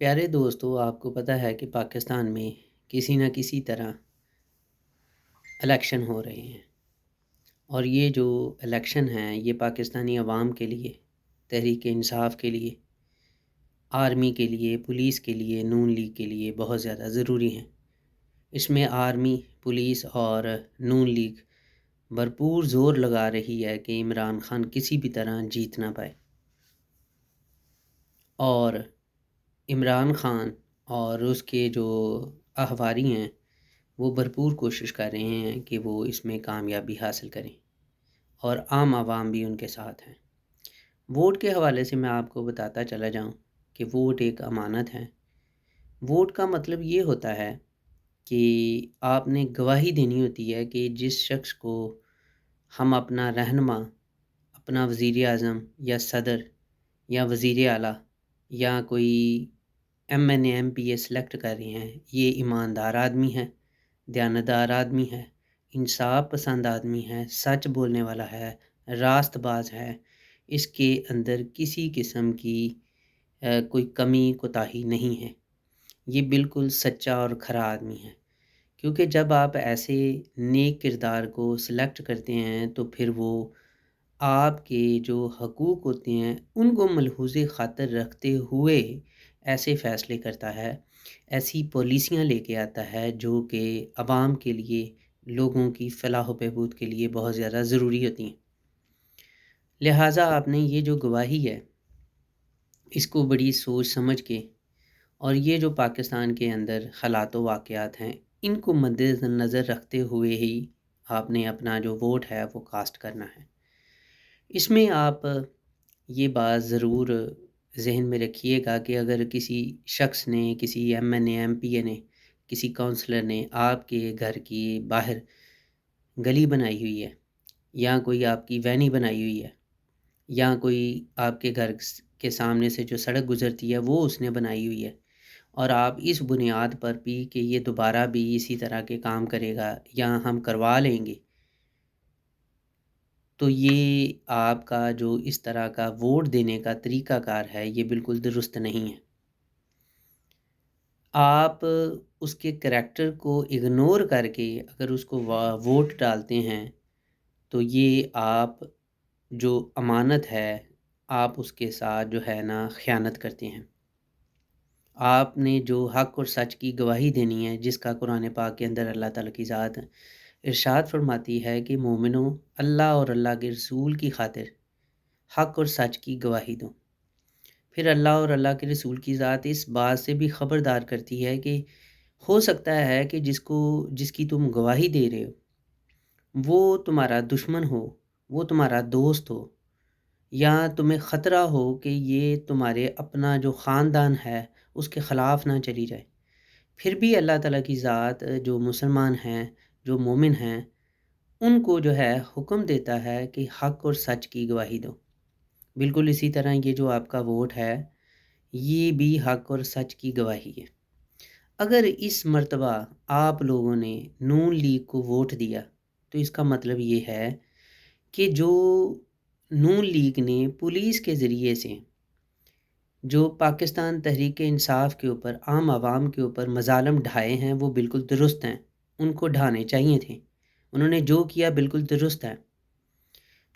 پیارے دوستو، آپ کو پتہ ہے کہ پاکستان میں کسی نہ کسی طرح الیکشن ہو رہے ہیں، اور یہ جو الیکشن ہیں یہ پاکستانی عوام کے لیے، تحریک انصاف کے لیے، آرمی کے لیے، پولیس کے لیے، نون لیگ کے لیے بہت زیادہ ضروری ہیں۔ اس میں آرمی، پولیس اور نون لیگ بھرپور زور لگا رہی ہے کہ عمران خان کسی بھی طرح جیت نہ پائے، اور عمران خان اور اس کے جو احواری ہیں وہ بھرپور کوشش کر رہے ہیں کہ وہ اس میں کامیابی حاصل کریں، اور عام عوام بھی ان کے ساتھ ہیں۔ ووٹ کے حوالے سے میں آپ کو بتاتا چلا جاؤں کہ ووٹ ایک امانت ہے۔ ووٹ کا مطلب یہ ہوتا ہے کہ آپ نے گواہی دینی ہوتی ہے کہ جس شخص کو ہم اپنا رہنما، اپنا وزیر اعظم یا صدر یا وزیر اعلیٰ یا کوئی M N A M P A select کر رہے ہیں، یہ ایماندار آدمی ہے، دیانتدار آدمی ہے، انصاف پسند آدمی ہے، سچ بولنے والا ہے، راست باز ہے، اس کے اندر کسی قسم کی کوئی کمی کوتاہی نہیں ہے، یہ بالکل سچا اور کھرا آدمی ہے۔ کیونکہ جب آپ ایسے نیک کردار کو سلیکٹ کرتے ہیں تو پھر وہ آپ کے جو حقوق ہوتے ہیں ان کو ملحوظ خاطر رکھتے ہوئے ایسے فیصلے کرتا ہے، ایسی پالیسیاں لے کے آتا ہے جو کہ عوام کے لیے، لوگوں کی فلاح و بہبود کے لیے بہت زیادہ ضروری ہوتی ہیں۔ لہٰذا آپ نے یہ جو گواہی ہے اس کو بڑی سوچ سمجھ کے، اور یہ جو پاکستان کے اندر حالات و واقعات ہیں ان کو مد نظر رکھتے ہوئے ہی آپ نے اپنا جو ووٹ ہے وہ کاسٹ کرنا ہے۔ اس میں آپ یہ بات ضرور ذہن میں رکھیے گا کہ اگر کسی شخص نے، کسی M N A M P A نے، کسی کونسلر نے آپ کے گھر کی باہر گلی بنائی ہوئی ہے، یا کوئی آپ کی وینی بنائی ہوئی ہے، یا کوئی آپ کے گھر کے سامنے سے جو سڑک گزرتی ہے وہ اس نے بنائی ہوئی ہے، اور آپ اس بنیاد پر بھی کہ یہ دوبارہ بھی اسی طرح کے کام کرے گا یا ہم کروا لیں گے، تو یہ آپ کا جو اس طرح کا ووٹ دینے کا طریقہ کار ہے یہ بالکل درست نہیں ہے۔ آپ اس کے کریکٹر کو اگنور کر کے اگر اس کو ووٹ ڈالتے ہیں تو یہ آپ جو امانت ہے آپ اس کے ساتھ جو ہے نا خیانت کرتے ہیں۔ آپ نے جو حق اور سچ کی گواہی دینی ہے، جس کا قرآن پاک کے اندر اللہ تعالیٰ کی ذات ارشاد فرماتی ہے کہ مومنوں، اللہ اور اللہ کے رسول کی خاطر حق اور سچ کی گواہی دو۔ پھر اللہ اور اللہ کے رسول کی ذات اس بات سے بھی خبردار کرتی ہے کہ ہو سکتا ہے کہ جس کی تم گواہی دے رہے ہو وہ تمہارا دشمن ہو، وہ تمہارا دوست ہو، یا تمہیں خطرہ ہو کہ یہ تمہارے اپنا جو خاندان ہے اس کے خلاف نہ چلی جائے۔ پھر بھی اللہ تعالیٰ کی ذات جو مسلمان ہیں، جو مومن ہیں، ان کو جو ہے حکم دیتا ہے کہ حق اور سچ کی گواہی دو۔ بالکل اسی طرح یہ جو آپ کا ووٹ ہے یہ بھی حق اور سچ کی گواہی ہے۔ اگر اس مرتبہ آپ لوگوں نے نون لیگ کو ووٹ دیا تو اس کا مطلب یہ ہے کہ جو نون لیگ نے پولیس کے ذریعے سے جو پاکستان تحریک انصاف کے اوپر، عام عوام کے اوپر مظالم ڈھائے ہیں وہ بالکل درست ہیں، ان کو ڈھانے چاہیے تھے، انہوں نے جو کیا بالکل درست ہے۔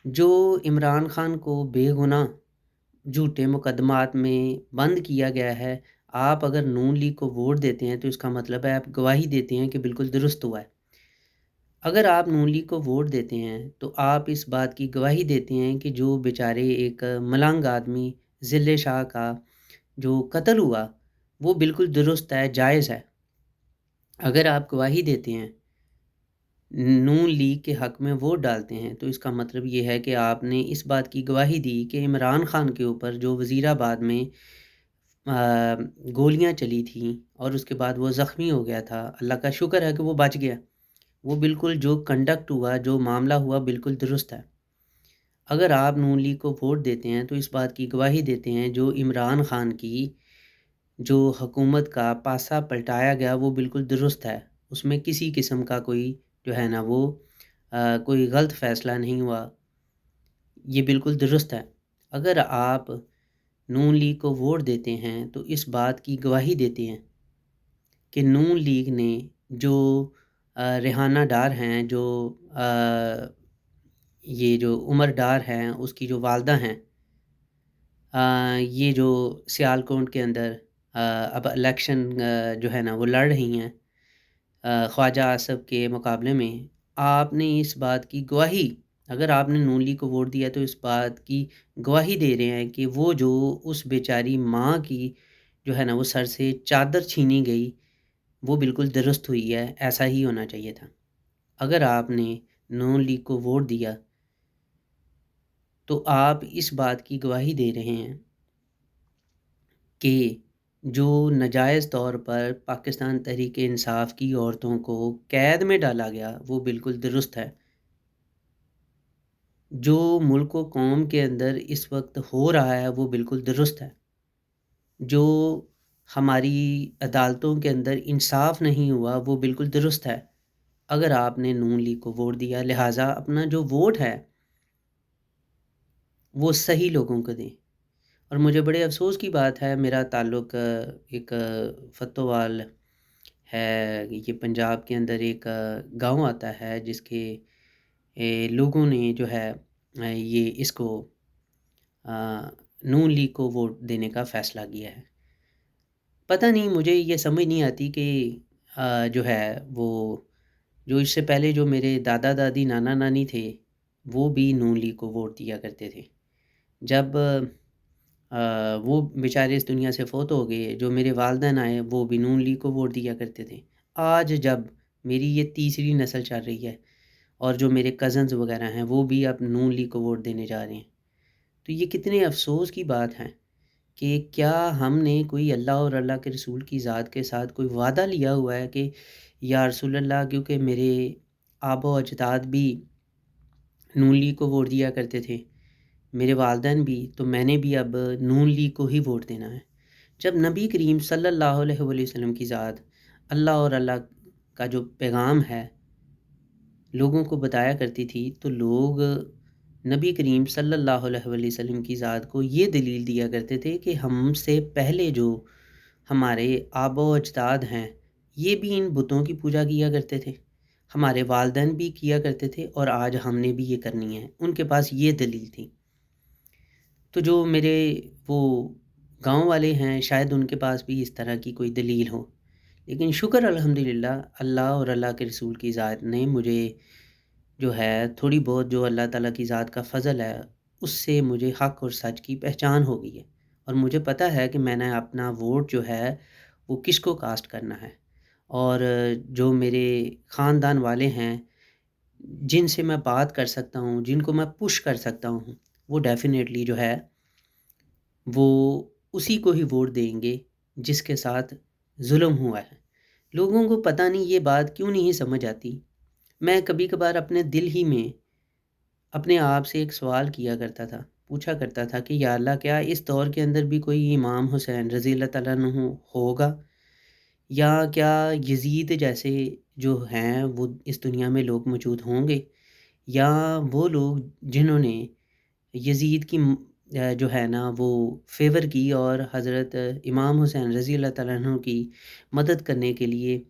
جو عمران خان کو بے گناہ جھوٹے مقدمات میں بند کیا گیا ہے، آپ اگر نون لیگ کو ووٹ دیتے ہیں تو اس کا مطلب ہے آپ گواہی دیتے ہیں کہ بالکل درست ہوا ہے۔ اگر آپ نون لیگ کو ووٹ دیتے ہیں تو آپ اس بات کی گواہی دیتے ہیں کہ جو بیچارے ایک ملنگ آدمی ذل شاہ کا جو قتل ہوا وہ بالکل درست ہے، جائز ہے۔ اگر آپ گواہی دیتے ہیں، نون لیگ کے حق میں ووٹ ڈالتے ہیں، تو اس کا مطلب یہ ہے کہ آپ نے اس بات کی گواہی دی کہ عمران خان کے اوپر جو وزیر آباد میں گولیاں چلی تھیں اور اس کے بعد وہ زخمی ہو گیا تھا، اللہ کا شکر ہے کہ وہ بچ گیا، وہ بالکل جو کنڈکٹ ہوا، جو معاملہ ہوا بالکل درست ہے۔ اگر آپ نون لیگ کو ووٹ دیتے ہیں تو اس بات کی گواہی دیتے ہیں جو عمران خان کی جو حکومت کا پاسا پلٹایا گیا وہ بالکل درست ہے، اس میں کسی قسم کا کوئی جو ہے نا وہ کوئی غلط فیصلہ نہیں ہوا، یہ بالکل درست ہے۔ اگر آپ نون لیگ کو ووٹ دیتے ہیں تو اس بات کی گواہی دیتے ہیں کہ نون لیگ نے جو ریحانہ ڈار ہیں، جو یہ جو عمر ڈار ہیں اس کی جو والدہ ہیں، یہ جو سیالکوٹ کے اندر اب الیکشن جو ہے نا وہ لڑ رہی ہیں خواجہ آصف کے مقابلے میں، آپ نے اس بات کی گواہی، اگر آپ نے نون لیگ کو ووٹ دیا تو اس بات کی گواہی دے رہے ہیں کہ وہ جو اس بیچاری ماں کی جو ہے نا وہ سر سے چادر چھینی گئی، وہ بالکل درست ہوئی ہے، ایسا ہی ہونا چاہیے تھا۔ اگر آپ نے نون لیگ کو ووٹ دیا تو آپ اس بات کی گواہی دے رہے ہیں کہ جو ناجائز طور پر پاکستان تحریک انصاف کی عورتوں کو قید میں ڈالا گیا وہ بالکل درست ہے۔ جو ملک و قوم کے اندر اس وقت ہو رہا ہے وہ بالکل درست ہے۔ جو ہماری عدالتوں کے اندر انصاف نہیں ہوا وہ بالکل درست ہے۔ اگر آپ نے نون لیگ کو ووٹ دیا، لہٰذا اپنا جو ووٹ ہے وہ صحیح لوگوں کو دیں۔ اور مجھے بڑے افسوس کی بات ہے، میرا تعلق ایک فتوال ہے، یہ پنجاب کے اندر ایک گاؤں آتا ہے جس کے لوگوں نے جو ہے یہ اس کو نون لیگ کو ووٹ دینے کا فیصلہ کیا ہے۔ پتہ نہیں، مجھے یہ سمجھ نہیں آتی کہ جو ہے وہ جو اس سے پہلے جو میرے دادا دادی نانا نانی تھے وہ بھی نون لیگ کو ووٹ دیا کرتے تھے۔ جب وہ بیچارے اس دنیا سے فوت ہو گئے، جو میرے والدین آئے وہ بھی نون لیگ کو ووٹ دیا کرتے تھے۔ آج جب میری یہ تیسری نسل چل رہی ہے اور جو میرے کزنز وغیرہ ہیں وہ بھی اب نون لیگ کو ووٹ دینے جا رہے ہیں، تو یہ کتنے افسوس کی بات ہے کہ کیا ہم نے کوئی اللہ اور اللہ کے رسول کی ذات کے ساتھ کوئی وعدہ لیا ہوا ہے کہ یا رسول اللہ، کیونکہ میرے آبا و اجداد بھی نون لیگ کو ووٹ دیا کرتے تھے، میرے والدین بھی، تو میں نے بھی اب نون لیگ کو ہی ووٹ دینا ہے۔ جب نبی کریم صلی اللہ علیہ وآلہ وسلم کی ذات، اللہ اور اللہ کا جو پیغام ہے لوگوں کو بتایا کرتی تھی، تو لوگ نبی کریم صلی اللہ علیہ وآلہ وسلم کی ذات کو یہ دلیل دیا کرتے تھے کہ ہم سے پہلے جو ہمارے آبا و اجداد ہیں یہ بھی ان بتوں کی پوجا کیا کرتے تھے، ہمارے والدین بھی کیا کرتے تھے، اور آج ہم نے بھی یہ کرنی ہے۔ ان کے پاس یہ دلیل تھی۔ تو جو میرے وہ گاؤں والے ہیں شاید ان کے پاس بھی اس طرح کی کوئی دلیل ہو، لیکن شکر الحمدللہ اللہ اور اللہ کے رسول کی ذات نے مجھے جو ہے تھوڑی بہت جو اللہ تعالیٰ کی ذات کا فضل ہے اس سے مجھے حق اور سچ کی پہچان ہو گئی ہے، اور مجھے پتہ ہے کہ میں نے اپنا ووٹ جو ہے وہ کس کو کاسٹ کرنا ہے۔ اور جو میرے خاندان والے ہیں جن سے میں بات کر سکتا ہوں، جن کو میں پش کر سکتا ہوں، وہ ڈیفینیٹلی جو ہے وہ اسی کو ہی ووٹ دیں گے جس کے ساتھ ظلم ہوا ہے۔ لوگوں کو پتہ نہیں یہ بات کیوں نہیں سمجھ آتی۔ میں کبھی کبھار اپنے دل ہی میں اپنے آپ سے ایک سوال کیا کرتا تھا، پوچھا کرتا تھا کہ یا اللہ، کیا اس دور کے اندر بھی کوئی امام حسین رضی اللہ تعالیٰ عنہ ہوگا، یا کیا یزید جیسے جو ہیں وہ اس دنیا میں لوگ موجود ہوں گے، یا وہ لوگ جنہوں نے یزید کی جو ہے نا وہ فیور کی اور حضرت امام حسین رضی اللہ تعالیٰ عنہ کی مدد کرنے کے لیے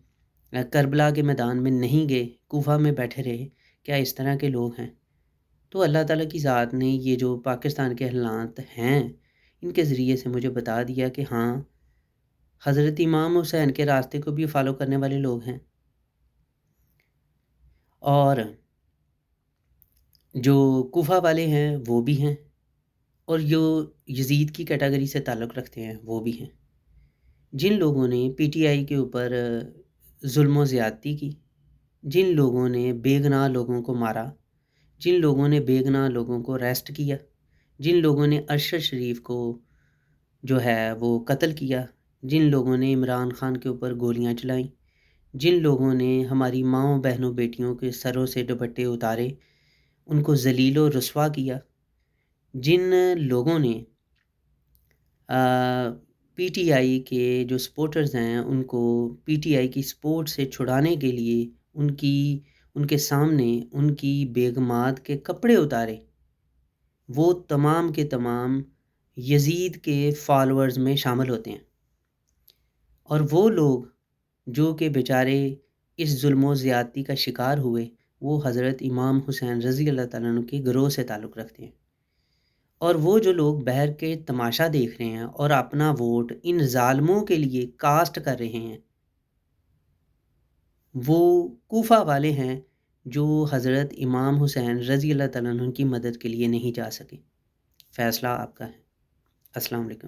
کربلا کے میدان میں نہیں گئے، کوفہ میں بیٹھے رہے، کیا اس طرح کے لوگ ہیں؟ تو اللہ تعالیٰ کی ذات نے یہ جو پاکستان کے حالات ہیں ان کے ذریعے سے مجھے بتا دیا کہ ہاں، حضرت امام حسین کے راستے کو بھی فالو کرنے والے لوگ ہیں، اور جو کوفہ والے ہیں وہ بھی ہیں، اور جو یزید کی کیٹاگری سے تعلق رکھتے ہیں وہ بھی ہیں۔ جن لوگوں نے پی ٹی آئی کے اوپر ظلم و زیادتی کی، جن لوگوں نے بے گناہ لوگوں کو مارا، جن لوگوں نے بے گناہ لوگوں کو ریسٹ کیا، جن لوگوں نے ارشد شریف کو جو ہے وہ قتل کیا، جن لوگوں نے عمران خان کے اوپر گولیاں چلائیں، جن لوگوں نے ہماری ماؤں بہنوں بیٹیوں کے سروں سے دوپٹے اتارے، ان کو ذلیل و رسوا کیا، جن لوگوں نے پی ٹی آئی کے جو سپورٹرز ہیں ان کو پی ٹی آئی کی سپورٹ سے چھڑانے کے لیے ان کے سامنے ان کی بیگمات کے کپڑے اتارے، وہ تمام کے تمام یزید کے فالورز میں شامل ہوتے ہیں، اور وہ لوگ جو کہ بیچارے اس ظلم و زیادتی کا شکار ہوئے، وہ حضرت امام حسین رضی اللہ تعالیٰ عنہ کے گروہ سے تعلق رکھتے ہیں، اور وہ جو لوگ بہر کے تماشا دیکھ رہے ہیں اور اپنا ووٹ ان ظالموں کے لیے کاسٹ کر رہے ہیں، وہ کوفہ والے ہیں جو حضرت امام حسین رضی اللہ تعالیٰ عنہ کی مدد کے لیے نہیں جا سکے۔ فیصلہ آپ کا ہے۔ السلام علیکم۔